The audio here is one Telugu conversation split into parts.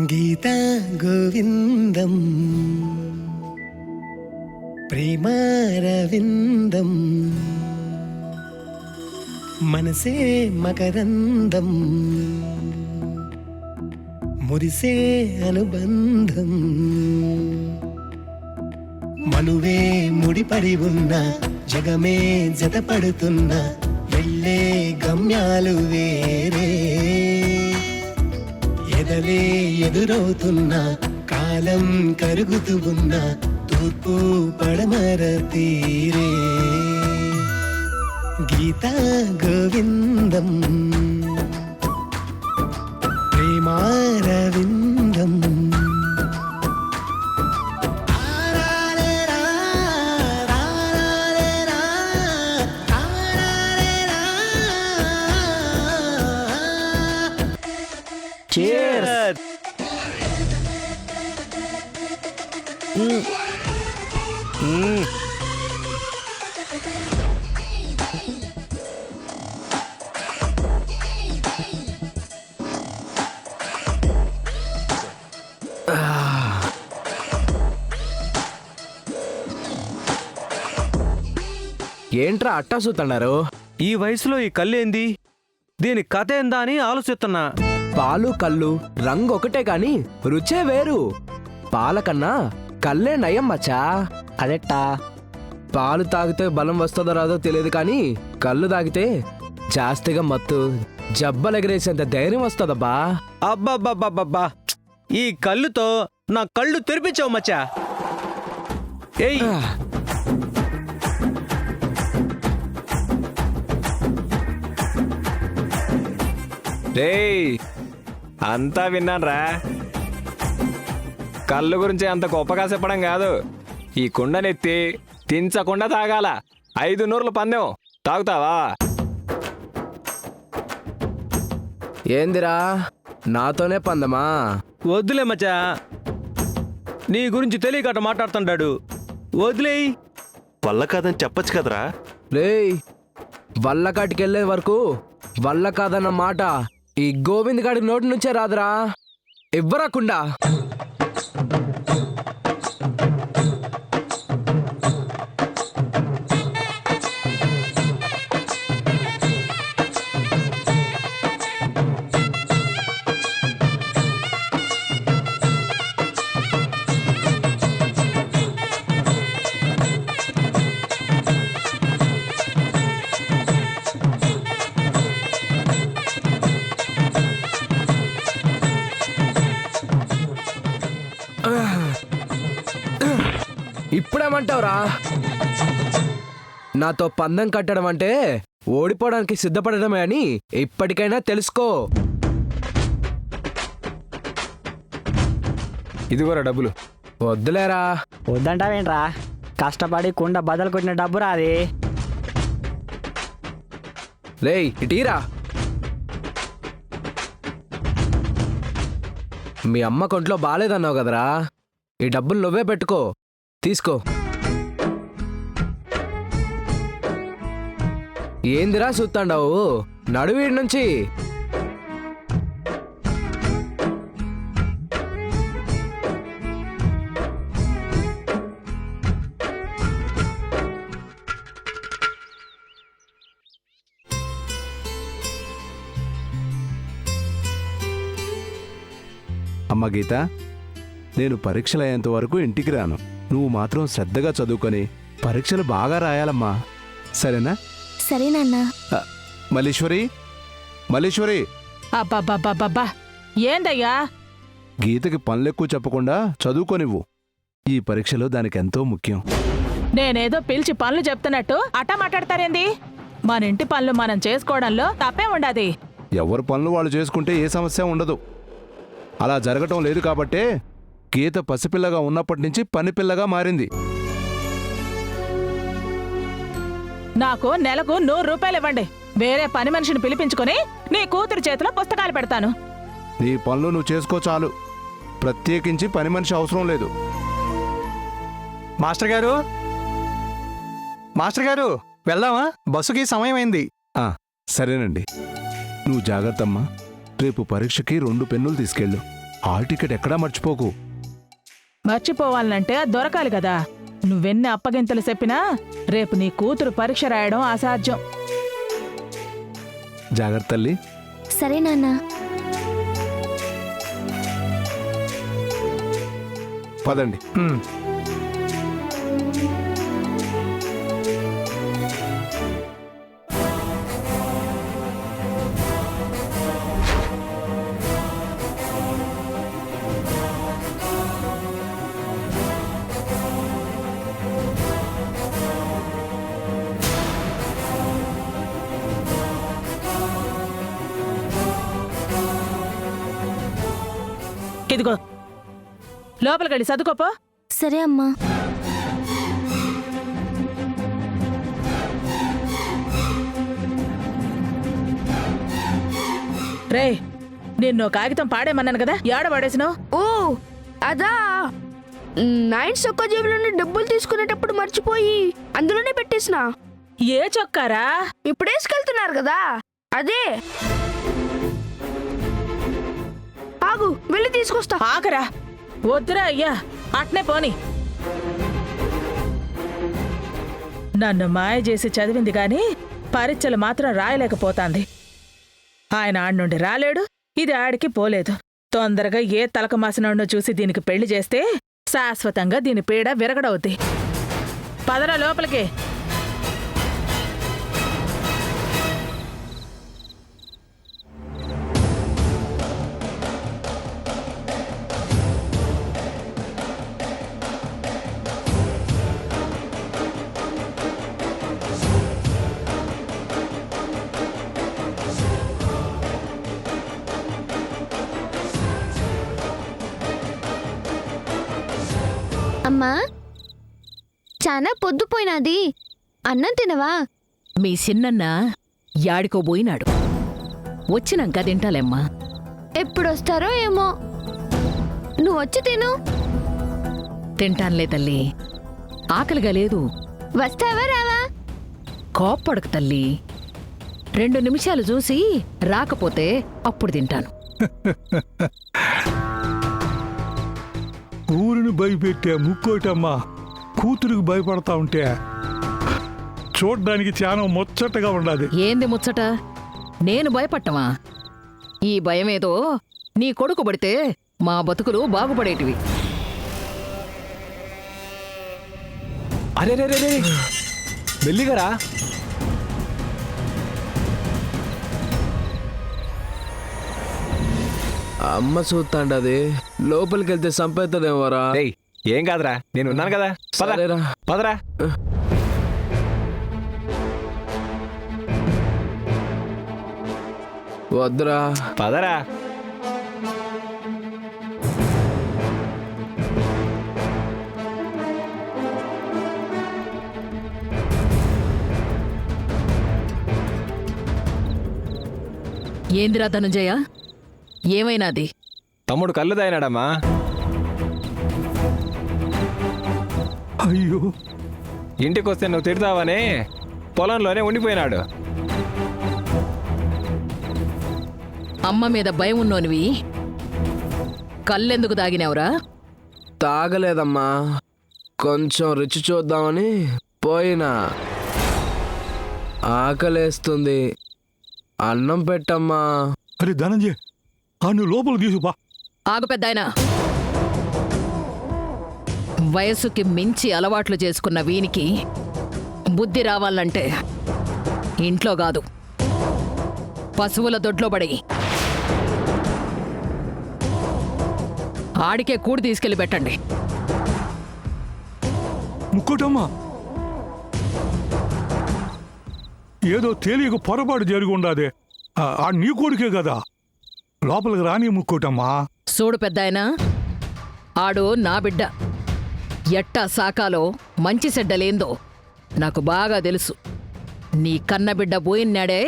గీతా గోవిందం ప్రేమారవిందం మనసే మకరందం మురిసే అనుబంధం మనువే ముడిపడి ఉన్న జగమే జతపడుతున్న వెళ్ళే గమ్యాలు వేరే ఎదలే ఎదురవుతున్న కాలం కరుగుతూ ఉన్న తూర్పు పడమర తీరే గీతా గోవిందం ప్రేమారవిందం Cheers! ఏంట్రా అట్టా చూస్తున్నారు? ఈ వయసులో ఈ కళ్ళేంది, దీని కథ ఏందా అని ఆలోచిస్తున్నా. పాలు కళ్ళు రంగు ఒకటే కాని రుచే వేరు. పాల కన్నా కళ్ళే నయం మచ్చా. అదెట్టా? పాలు తాగితే బలం వస్తుందో రాదో తెలియదు కానీ కళ్ళు తాగితే జాస్తిగా మత్తు జబ్బలెగరేసేంత ధైర్యం వస్తుందబ్బా. అబ్బబ్బబ్బబ్బబ్బా, ఈ కళ్ళుతో నా కళ్ళు తెరిపించావు మచ్చా. ఏయ్, రేయ్, అంతా విన్నాన్రా. కళ్ళు గురించి అంత గొప్పగా చెప్పడం కాదు, ఈ కుండనెత్తి తించకుండా తాగాల. 500 పందెం, తాగుతావా? ఏందిరా నాతోనే పందమా? వద్దులే మచ్చా, నీ గురించి తెలియకట మాట్లాడుతుంటాడు. వదిలేయ్. వల్ల కాదని చెప్పచ్చు కదరా. రేయ్, వల్లకాటికెళ్లే వరకు వల్ల కాదన్న మాట ఈ గోవింద్ గాడి నోటి నుంచే రాదురా. ఇవ్వరాకుండా ఇప్పుడేమంటావురా? నాతో పందెం కట్టడం అంటే ఓడిపోవడానికి సిద్ధపడడమే అని ఇప్పటికైనా తెలుసుకో. ఇదిగోరా డబ్బులు. వద్దులేరా. వద్దంటావేంట్రా? కష్టపడి కుండ బదలు కొట్టిన డబ్బు రాది. రేయ్, ఇటీరా. మీ అమ్మ కొంట్లో బాలేదన్నావు కదరా, ఈ డబ్బులు నువ్వే పెట్టుకో. తీసుకో. ఏందిరా చూస్తాండావు? నడువీడి నుంచి. అమ్మ గీత, నేను పరీక్షలు అయ్యేంత వరకు ఇంటికి రాను. నువ్వు మాత్రం శ్రద్ధగా చదువుకొని పరీక్షలు బాగా రాయాలమ్మా, సరేనా? సరే నాన్న. మల్లీశ్వరి, మల్లీశ్వరి. అబ్బబ్బబ్బబ్బబ్బా, ఏందయ్యా? గీతకి పనులెక్కువ చెప్పకుండా చదువుకోనివ్వు. ఈ పరీక్షలో దానికెంతో ముఖ్యం. నేనేదో పిలిచి పనులు చెప్తున్నట్టు అట్టా మాట్లాడతారేంది? మన ఇంటి పనులు మనం చేసుకోవడంలో తప్పే ఉండదు. ఎవరి పనులు వాళ్ళు చేసుకుంటే ఏ సమస్య ఉండదు. అలా జరగటం లేదు కాబట్టే గీత పసిపిల్లగా ఉన్నప్పటి నుంచి పనిపిల్లగా మారింది. నాకు నెలకు 100 రూపాయలు ఇవ్వండి. వేరే పని మనిషిని పిలిపించుకొని నీ కూతురు చేతిలో పుస్తకాలు పెడతాను. నీ పనులు నువ్వు చేసుకో చాలు. ప్రత్యేకించి పని మనిషి అవసరం లేదు. మాస్టర్ గారు, మాస్టర్ గారు, వెళ్దామా? బస్సుకి సమయం అయింది. సరేనండి, నువ్వు జాగ్రత్తమ్మా. రేపు పరీక్షకి 2 పెన్నులు తీసుకెళ్ళు. హాల్ టికెట్ ఎక్కడా మర్చిపోకు. మర్చిపోవాలంటే అది దొరకాలి కదా. నువ్వెన్ని అప్పగింతలు చెప్పినా రేపు నీ కూతురు పరీక్ష రాయడం అసాధ్యం. జాగ్రత్త తల్లి. సరే నాన్న. పదండి. ఇదిగో లోపలికి వెళ్ళి చదువుకోపో. సరే అమ్మా. రే, నిన్ను కాగితం పాడేమన్నాను కదా, ఏడ పడేసినావు? ఓ అదా, నైట్ సొక్క జేబులో నుండి డబ్బులు తీసుకునేటప్పుడు మర్చిపోయి అందులోనే పెట్టేసిన. ఏ చొక్కారా? ఇప్పుడు వేసుకెళ్తున్నారు కదా అదే. ఆగు, వెళ్ళి తీసుకొస్తా. ఆకరా, వద్దురా అయ్యా, అట్నే పోని. నన్ను మాయ చేసి చదివింది గాని పరీక్షలు మాత్రం రాయలేకపోతాంది. ఆయన ఆడి నుండి రాలేడు, ఇది ఆడికి పోలేదు. తొందరగా ఏ తలక మాసినోడ్నో చూసి దీనికి పెళ్లి చేస్తే శాశ్వతంగా దీని పీడ విరగడవుద్ది. పదరా లోపలికి. అమ్మా, చాలా పొద్దుపోయినది, అన్నం తినవా? మీ సిన్నన్న యాడికోబోయినాడు, వచ్చినాక తింటాలేమ్మా. ఎప్పుడొస్తారో ఏమో, నువ్వు వచ్చి తిను. తింటానులే తల్లి, ఆకలిగా లేదు. వస్తావా రావా? కోప్పడకు తల్లి, 2 నిమిషాలు చూసి రాకపోతే అప్పుడు తింటాను. ఊరిని భయపెట్టే ముక్కోటమ్మా కూతురికి భయపడతా ఉంటే చూడ్డానికి చాలా ముచ్చటగా ఉండాలి. ఏంది ముచ్చట? నేను భయపట్టమా? ఈ భయమేదో నీ కొడుకు పడితే మా బతుకులు బాగుపడేటివి. అరే రే రే రే, మెల్లిగరా. అమ్మ చూస్తాండది, లోపలికి వెళ్తే సంపేత్తదేమోరా. రేయ్, ఏం కాదురా, నేను ఉన్నాను కదా. పద, సరేరా. పదరా. వద్దురా. పదరా. ఏందిరా ధనుంజయ, ఏమైనాది? తమ్ముడు కళ్ళు తాగినాడమ్మా. అయ్యో, ఇంటికొస్తే నువ్వు తిడతావని పొలంలోనే ఉండిపోయినాడు. అమ్మ మీద భయం ఉన్నోనివి కళ్ళెందుకు దాగినావురా? తాగలేదమ్మా, కొంచెం రుచి చూద్దామని పోయినా. ఆకలేస్తుంది, అన్నం పెట్టమ్మా. అరే ధనంజయ్, నువ్వు లోపల తీసుకుపా. ఆగు పెద్దాయనా. వయసుకి మించి అలవాట్లు చేసుకున్న వీనికి బుద్ధి రావాలంటే ఇంట్లో కాదు, పశువుల దొడ్లో పడి ఆడికే కూడి తీసుకెళ్లి పెట్టండి. ముక్కోటమ్మా, ఏదో తేలిక పొరపాటు జరిగి ఉండాది. ఆ నీ కొడుకే కదా, లోపలికి రాని ముక్కోటమ్మా. చూడు పెద్దాయనా, ఆడు నా బిడ్డ. ఎట్టా సాకాలో మంచి చెడ్డలేందో నాకు బాగా తెలుసు. నీ కన్న బిడ్డ పోయినాడే,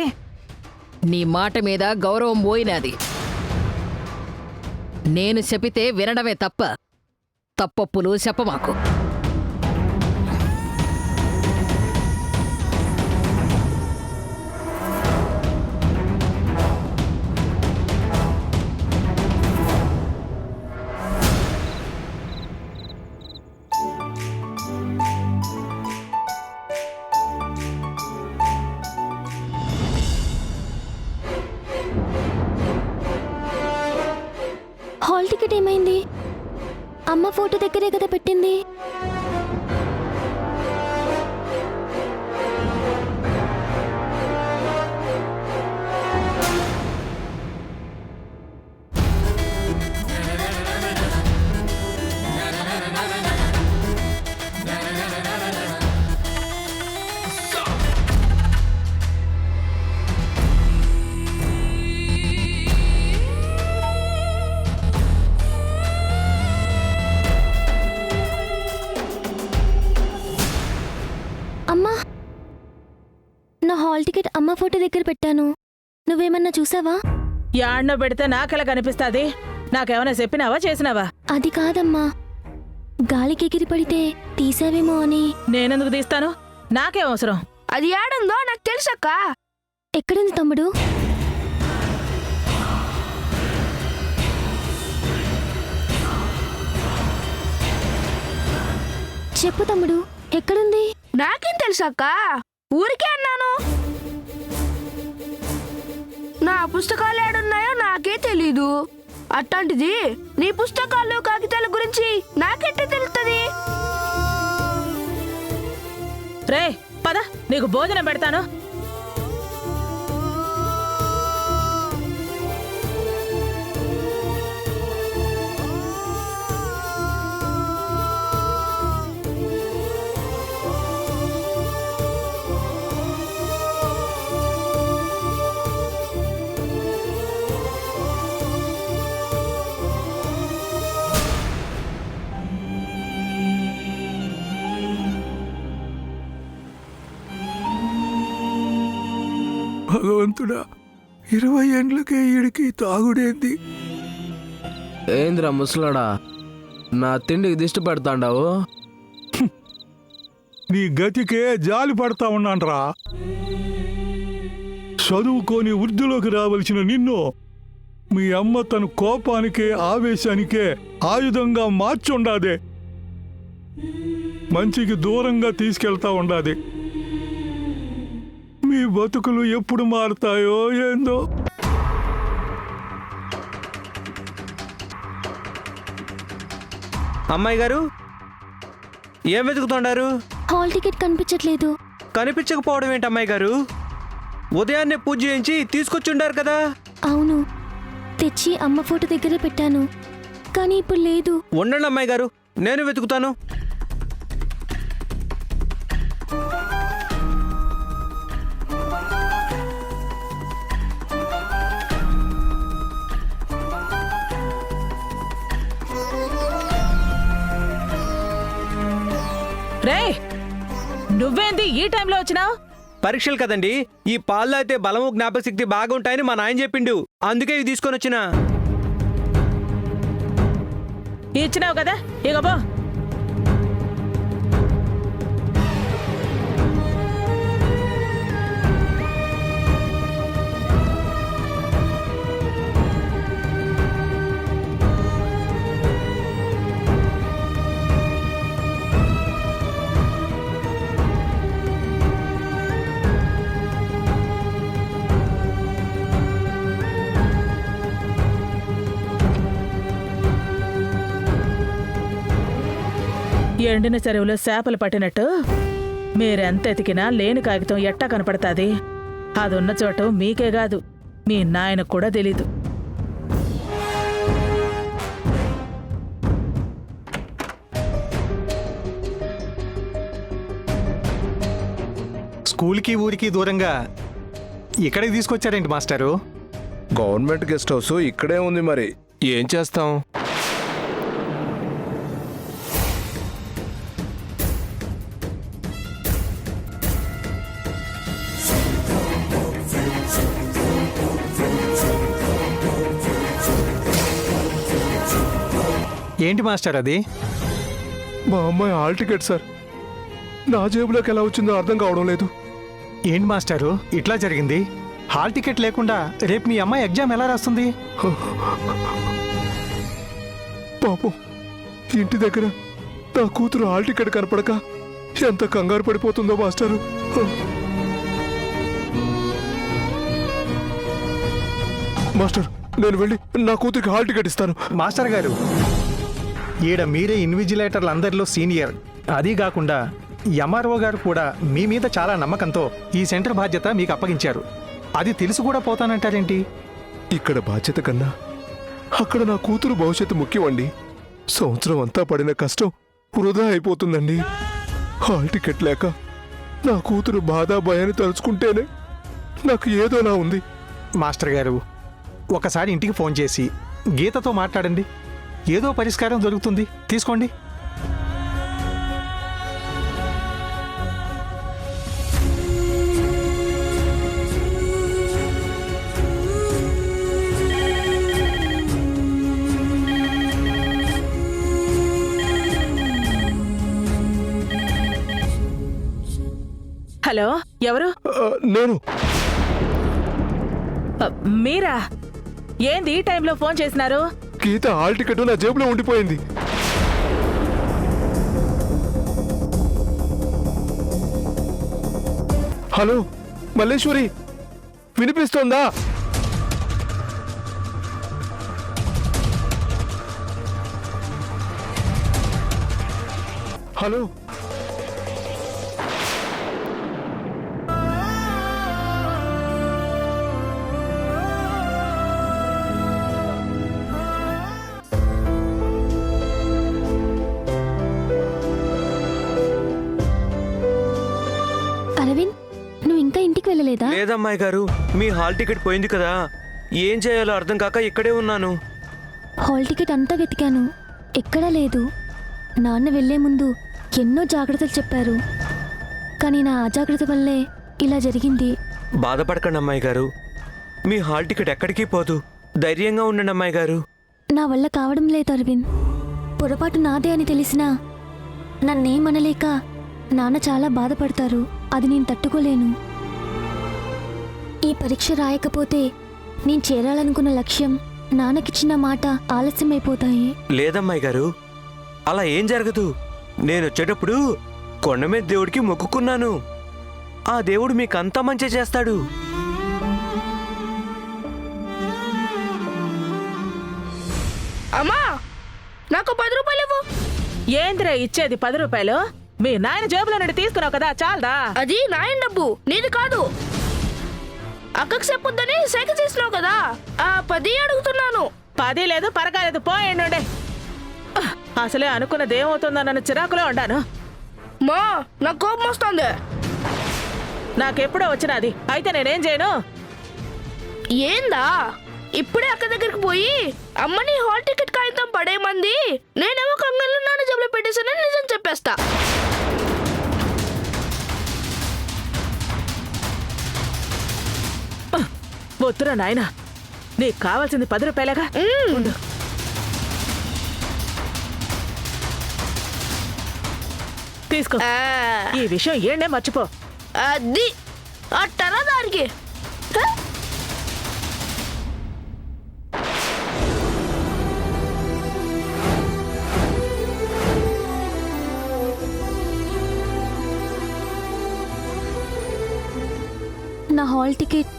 నీ మాట మీద గౌరవం పోయినది. నేను చెపితే వినడమే తప్ప తప్పొప్పులు చెప్పమాకు. టికెట్ ఏమైంది? అమ్మ ఫోటో దగ్గరే కదా పెట్టింది. అమ్మా, నా హాల్ టికెట్ అమ్మ ఫోటో దగ్గర పెట్టాను. నువ్వేమన్నా చూసావా? యాడ్నో పెడితే నాకెలా కనిపిస్తాది? నాకేమైనా చెప్పినావా చేసినావా? అది కాదమ్మా, గాలికి ఎగిరి పడితే తీసావేమో అని. నేనెందుకు తీస్తాను? నాకేం అవసరం? అది ఏడుందో నాకు తెలుసక్క. ఎక్కడుంది తమ్ముడు? చెప్పు తమ్ముడు, ఎక్కడుంది? నాకేం తెలుసక్క, ఊరికే అన్నాను. నా పుస్తకాలు ఏడున్నాయో నాకే తెలీదు. అట్లాంటిది నీ పుస్తకాలు కాగితాల గురించి నాకెట్టే తెలుస్తుంది? రే పద, నీకు భోజనం పెడతాను. భగవంతుడా, 20 ఏండ్లకే ఈడికి తాగుడేంది? ఏంద్రా ముసలాడా, నా తిండికి దిష్టి పెడతాండావు? నీ గతికే జాలి పడతా ఉన్నాన్రా. చదువుకొని వృద్ధిలోకి రావలసిన నిన్ను మీ అమ్మ తన కోపానికే ఆవేశానికే ఆయుధంగా మార్చుండాదే. మంచికి దూరంగా తీసుకెళ్తా ఉండాది. మీ బతుకులు ఎప్పుడు మారుతాయో ఏందో. అమ్మాయి గారు, ఏం వెతుకుతుండారు? హాల్ టికెట్ కనిపించట్లేదు. కనిపించకపోవడం ఏంటి అమ్మాయి గారు? ఉదయాన్నే పూజ చేయించి తీసుకొచ్చుండారు కదా. అవును, తెచ్చి అమ్మ ఫోటో దగ్గరే పెట్టాను, కానీ ఇప్పుడు లేదు. ఉండండి అమ్మాయి గారు, నేను వెతుకుతాను. రే, నువ్వేంది ఈ టైంలో వచ్చినావు? పరీక్షలు కదండి, ఈ పాల్లో అయితే బలము జ్ఞాపక శక్తి బాగుంటాయని మా నాయన చెప్పిండు. అందుకే ఇవి తీసుకొని వచ్చిన. ఇచ్చినావు కదా, ఇక బో. ఎండిన చెరువులో చేపలు పట్టినట్టు మీరెంత ఎతికినా లేని కాగితం ఎట్టా కనపడతాది? అదున్న చోటు మీకే కాదు, మీ నాయనకు కూడా తెలీదు. స్కూల్కి ఊరికి దూరంగా ఇక్కడికి తీసుకొచ్చారేంటి మాస్టారు? గవర్నమెంట్ గెస్ట్ హౌస్ ఇక్కడే ఉంది, మరి ఏం చేస్తాం? ఏంటి మాస్టర్ అది? మా అమ్మాయి హాల్ టికెట్ సార్. నా జేబులోకి ఎలా వచ్చిందో అర్థం కావడం లేదు. ఏంటి మాస్టారు ఇట్లా జరిగింది? హాల్ టికెట్ లేకుండా రేపు మీ అమ్మాయి ఎగ్జామ్ ఎలా రాస్తుంది? పాపం, ఇంటి దగ్గర నా కూతురు హాల్ టికెట్ కనపడక ఎంత కంగారు పడిపోతుందో మాస్టారు. మాస్టర్, నేను వెళ్ళి నా కూతురికి హాల్ టికెట్ ఇస్తాను. మాస్టర్ గారు, ఈడ మీరే ఇన్విజిలేటర్లు అందరిలో సీనియర్. అదీ కాకుండా ఎంఆర్ఓ గారు కూడా మీ మీద చాలా నమ్మకంతో ఈ సెంటర్ బాధ్యత మీకు అప్పగించారు. అది తెలిసి కూడా పోతానంటారేంటి? ఇక్కడ బాధ్యత కన్నా అక్కడ నా కూతురు భవిష్యత్తు ముఖ్యమండి. సంవత్సరం అంతా పడిన కష్టం వృధా అయిపోతుందండి. హాల్ టికెట్ లేక నా కూతురు బాధ భయాన్ని తలుచుకుంటేనే నాకు ఏదోలా ఉంది. మాస్టర్ గారు, ఒకసారి ఇంటికి ఫోన్ చేసి గీతతో మాట్లాడండి. ఏదో పరిష్కారం దొరుకుతుంది. తీసుకోండి. హలో, ఎవరు? నేను మీరా? ఏంది ఈ టైంలో ఫోన్ చేసినారు? గీత హాల్ టికెట్ నా జేబులో ఉండిపోయింది. హలో మల్లేశ్వరి, వినిపిస్తోందా? హలో, అరవింద్, నువ్వు ఇంకా ఇంటికి వెళ్ళలేదా? లేదమ్మాయి గారు, మీ హాల్ టికెట్ పోయింది కదా, ఏం చేయాలో అర్థం కాక ఇక్కడే ఉన్నాను. హాల్ టికెట్ అంతా వెతికాను, ఎక్కడా లేదు. నాన్న వెళ్లే ముందు ఎన్నో జాగ్రత్తలు చెప్పారు, కానీ నా అజాగ్రత్త వల్లే ఇలా జరిగింది. బాధపడకండి అమ్మాయి గారు, మీ హాల్ టికెట్ ఎక్కడికి పోదు. ధైర్యంగా ఉండండి అమ్మాయి గారు. నా వల్ల కావడం లేదు అరవింద్. పొరపాటు నాదే అని తెలిసినా నన్నేమనలేక నాన్న చాలా బాధపడతారు. అది నేను తట్టుకోలేను. ఈ పరీక్ష రాయకపోతే నేను చేరాలనుకున్న లక్ష్యం, నాన్నకిచ్చిన మాట ఆలస్యమైపోతాయి. లేదమ్మాయి గారు, అలా ఏం జరగదు. నేను వచ్చేటప్పుడు కొండ మీద దేవుడికి మొక్కుకున్నాను. ఆ దేవుడు మీకంతా మంచి చేస్తాడు. అమ్మా, నాకు 10 రూపాయలు ఇవ్వు. ఏంద్రా ఇచ్చేది 10 రూపాయలు? మీ నాయన జేబులో నుండి తీసుకున్నావు కదా, చాలదా? అది నాయన డబ్బు, నీది కాదు. అక్కకు చెప్పొద్దని సేక చేసినావు కదా, ఆ 10 అడుగుతున్నాను. 10 లేదు, పరకాలేదు, పోయండి. అసలే అనుకున్నది ఏమవుతుందో నన్ను చిరాకులో ఉండాను. మా, నాకు కోపం వస్తుంది. నాకెప్పుడో వచ్చినది, అయితే నేనేం చేయను? ఏందా? ఇప్పుడే అక్క దగ్గరికి పోయి అమ్మని హాల్ టికెట్ కాగితం పడేయమంది, నేనేమో కంగారులో నాన్న జేబులో పెట్టేసానని నిజం చెప్పేస్తా. వద్దురా నాయనా, నీకు కావాల్సింది 10 రూపాయలేగా. ఉండు. తీసుకో. ఈ విషయం ఏండే మర్చిపో. అది అట్టరా దానికి. నా హాల్ టికెట్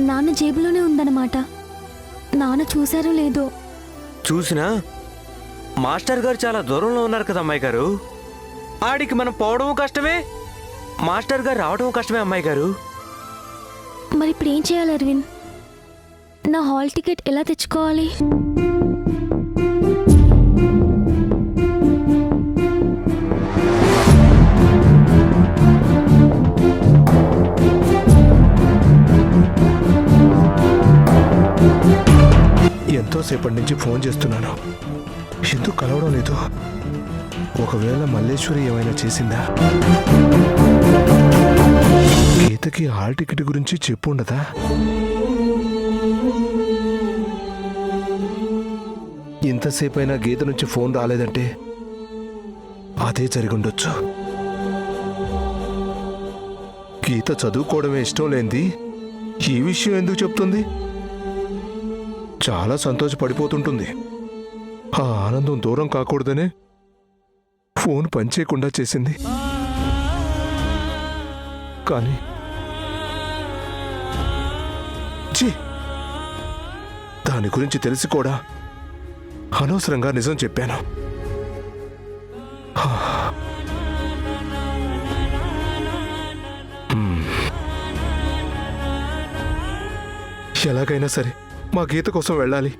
నాన్న జేబులోనే ఉందన్నమాట. నాన్న చూశారో లేదో. చూసినా మాస్టర్ గారు చాలా దూరంలో ఉన్నారు కదా అమ్మాయి గారు. ఆడికి మనం పోవడం కష్టమే, మాస్టర్ గారు రావడం కష్టమే అమ్మాయి గారు. మరి ఇప్పుడు ఏం చేయాలి అరవింద్? నా హాల్ టికెట్ ఎలా తెచ్చుకోవాలి? ఎంతోసేపటి నుంచి ఫోన్ చేస్తున్నాను, ఎందుకు కలవడం లేదు? ఒకవేళ మల్లేశ్వరి ఏమైనా చేసిందా? గీతకి హాల్ టికెట్ గురించి చెప్పు ఉండదా? ఇంతసేపైనా గీత నుంచి ఫోన్ రాలేదంటే అదే జరిగుండొచ్చు. గీత చదువుకోవడమే ఇష్టం లేనిది ఈ విషయం ఎందుకు చెప్తుంది? చాలా సంతోషపడిపోతుంటుంది. ఆ ఆనందం దూరం కాకూడదనే ఫోన్ పనిచేయకుండా చేసింది. కానీ దాని గురించి తెలిసి కూడా అనవసరంగా నిజం చెప్పాను. ఎలాగైనా సరే మా గీత కోసం వెళ్ళాలి.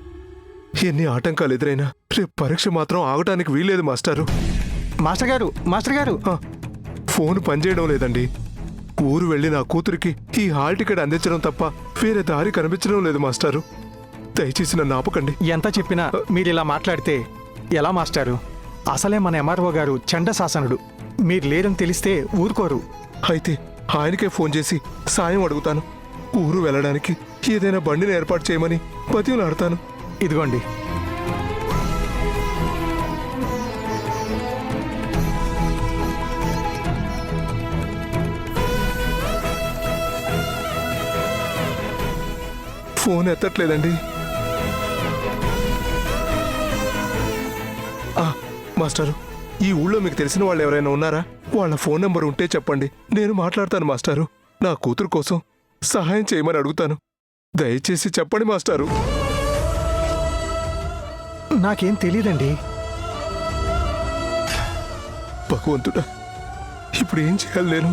ఎన్ని ఆటంకాలు ఎదురైనా రేపు పరీక్ష మాత్రం ఆగటానికి వీల్లేదు మాస్టారు. మాస్టర్ గారు ఫోన్ పనిచేయడం లేదండి. ఊరు వెళ్ళి నా కూతురికి ఈ హాల్ టికెట్ అందించడం తప్ప వేరే దారి కనిపించడం లేదు మాస్టారు. దయచేసి నన్ను ఆపకండి. ఎంత చెప్పినా మీరు ఇలా మాట్లాడితే ఎలా మాస్టారు? అసలే మన ఎంఆర్ఓ గారు చండశాసనుడు. మీరు లేరని తెలిస్తే ఊరుకోరు. అయితే ఆయనకే ఫోన్ చేసి సాయం అడుగుతాను. ఊరు వెళ్ళడానికి ఏదైనా బండిని ఏర్పాటు చేయమని బతిమలాడతాను. ఇదిగోండి. ఫోన్ ఎత్తట్లేదండి. మాస్టారు, ఈ ఊళ్ళో మీకు తెలిసిన వాళ్ళు ఎవరైనా ఉన్నారా? వాళ్ళ ఫోన్ నెంబర్ ఉంటే చెప్పండి, నేను మాట్లాడతాను మాస్టారు. నా కూతురు కోసం సహాయం చేయమని అడుగుతాను. దయచేసి చెప్పండి మాస్టారు. నాకేం తెలీదండి. భగవంతుడా, ఇప్పుడు ఏం చేయాలి నేను?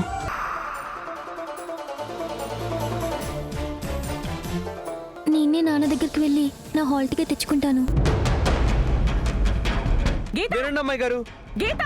నేనే నాన్న దగ్గరికి వెళ్ళి నా హాల్ టికెట్ తెచ్చుకుంటాను. వినండి అమ్మాయి గారు. గీత